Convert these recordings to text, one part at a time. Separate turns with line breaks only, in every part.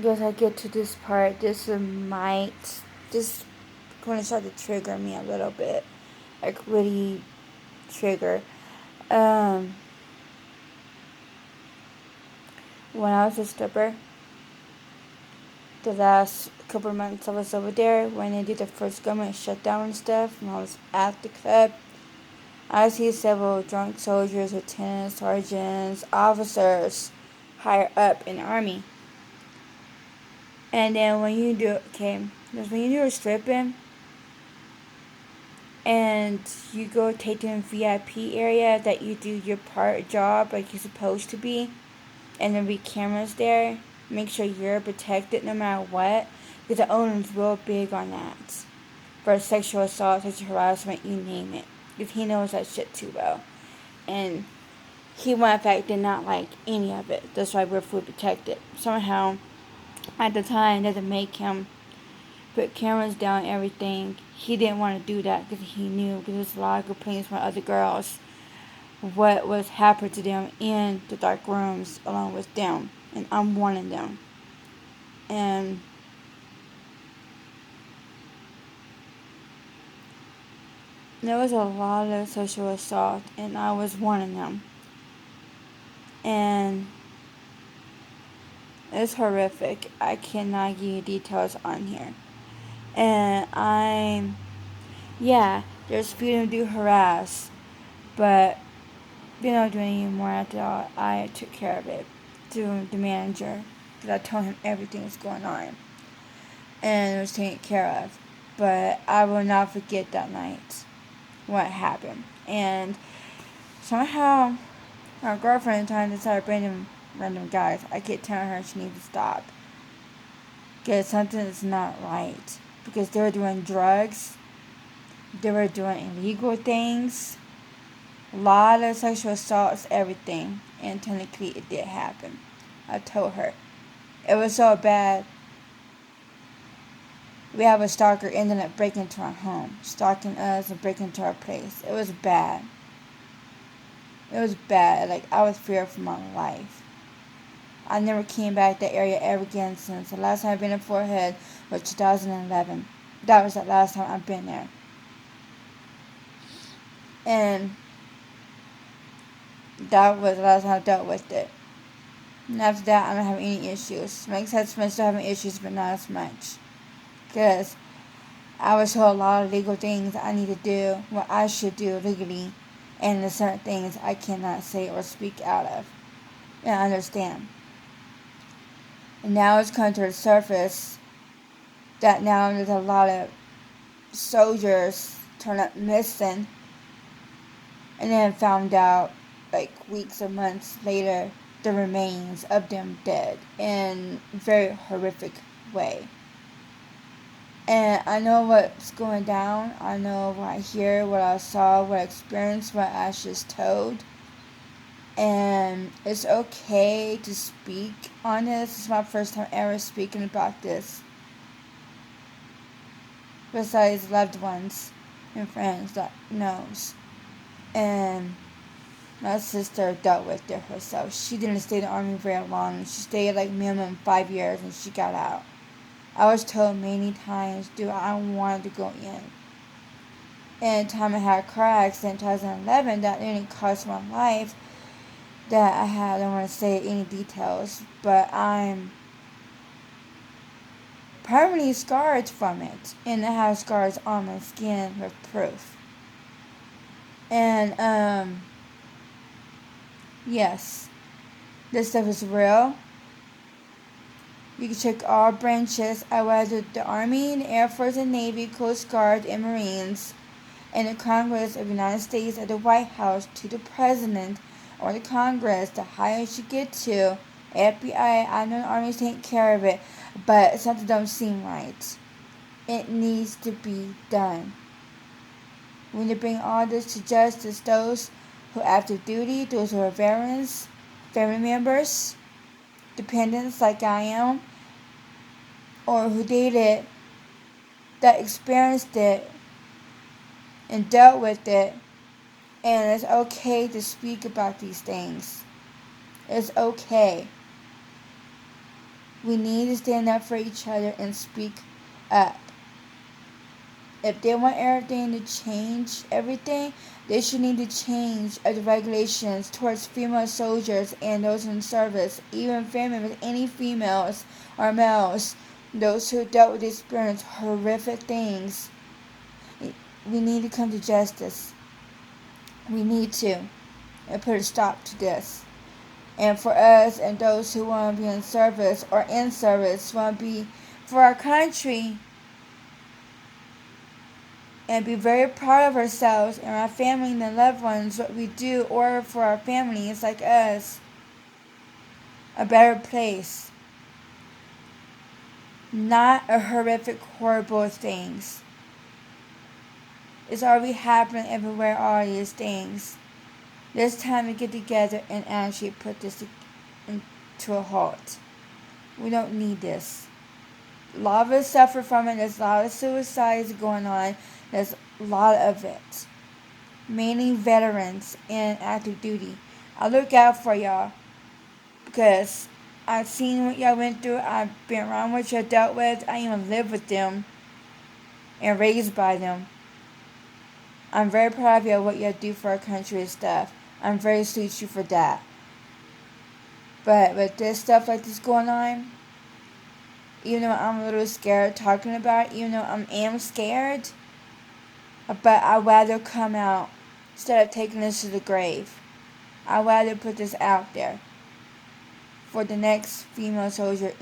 Guess I get to this part. This going to start to trigger me a little bit, like really trigger. Um, when I was a stripper, the last couple of months I was over there, when they did the first government shutdown and stuff, when I was at the club, I see several drunk soldiers, lieutenants, sergeants, officers, higher up in the army. And then when you do, okay, because when you do a stripping, and you go take them VIP area that you do your part job like you're supposed to be, and there'll be cameras there. Make sure you're protected no matter what, because the owner's real big on that. For sexual assault, sexual harassment, you name it. Because he knows that shit too well. And he, one fact, did not like any of it. That's why we're fully protected. Somehow, at the time, doesn't make him put cameras down and everything. He didn't want to do that because he knew, because there's a lot of complaints from other girls what was happening to them in the dark rooms along with them, and I'm one of them. And there was a lot of sexual assault, and I was one of them. And it's horrific. I cannot give you details on here. And yeah, there's freedom to harass, but they don't do it anymore after all. I took care of it through the manager, because I told him everything was going on, and it was taken care of. But I will not forget that night, what happened. And somehow, my girlfriend at the time decided random guys. I kept telling her she needs to stop, because something is not right. Because they were doing drugs, they were doing illegal things, a lot of sexual assaults, everything. And technically, it did happen. I told her. It was so bad. We have a stalker ended up breaking into our home, stalking us and breaking into our place. It was bad. It was bad. Like, I was feared for my life. I never came back that area ever again since. The last time I've been in Fort Hood was 2011. That was the last time I've been there. And that was the last time I dealt with it. And after that, I don't have any issues. My ex-husband still having issues, but not as much. Because I was told a lot of legal things I need to do, what I should do legally, and there's certain things I cannot say or speak out of. And I understand. And now it's come to the surface that now there's a lot of soldiers turn up missing, and then found out, like, weeks or months later, the remains of them dead in a very horrific way. And I know what's going down. I know what I hear, what I saw, what I experienced, what I just told. And it's okay to speak on this. It's my first time ever speaking about this. Besides loved ones and friends that knows. And my sister dealt with it herself. She didn't stay in the army very long. She stayed like minimum 5 years and she got out. I was told many times, dude, I wanted to go in. And the time I had a car accident in 2011 that nearly cost my life, that I don't want to say any details, but I'm permanently scarred from it. And I have scars on my skin with proof. And, yes, this stuff is real. You can check all branches. I was with the Army, the Air Force, and Navy, Coast Guard, and Marines, and the Congress of the United States at the White House to the President or the Congress, the highest you get to. FBI, I know the Army's taking care of it, but something don't seem right. It needs to be done. We need to bring all this to justice. Those who are active duty, those who are veterans, family members, dependents like I am, or who dated, that experienced it and dealt with it, and it's okay to speak about these things. It's okay. We need to stand up for each other and speak up. If they want everything to change, they should need to change the regulations towards female soldiers and those in service, even family with any females or males, those who dealt with experience horrific things. We need to come to justice. We need to and put a stop to this. And for us and those who want to be in service or in service, want to be for our country, and be very proud of ourselves and our family and the loved ones, what we do, or for our families like us, a better place. Not a horrific, horrible things. It's already happening everywhere, all these things. It's time to get together and actually put this into a halt. We don't need this. A lot of us suffer from it. There's a lot of suicides going on. There's a lot of it. Mainly veterans and active duty. I look out for y'all because I've seen what y'all went through. I've been around what y'all dealt with. I even lived with them and raised by them. I'm very proud of y'all, what y'all do for our country and stuff. I'm very salute you for that. But with this stuff like this going on, even though I'm a little scared talking about it, even though I am scared, but I'd rather come out instead of taking this to the grave. I'd rather put this out there for the next female soldier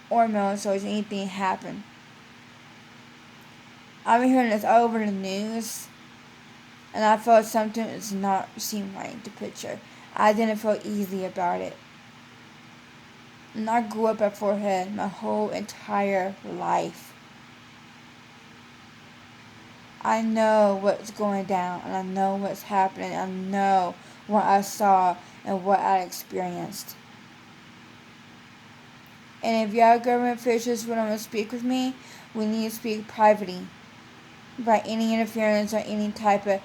or male soldier, anything happen. I've been hearing this all over the news, and I felt something does not seem right, the picture. I didn't feel easy about it. And I grew up at Fort Hood my whole entire life. I know what's going down, and I know what's happening. I know what I saw and what I experienced. And if y'all government officials want to speak with me, we need to speak privately about any interference or any type of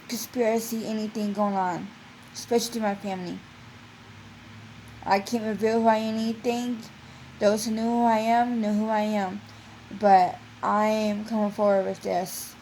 conspiracy, anything going on, especially to my family. I can't reveal who I am, anything. Those who knew who I am, know who I am. But I am coming forward with this.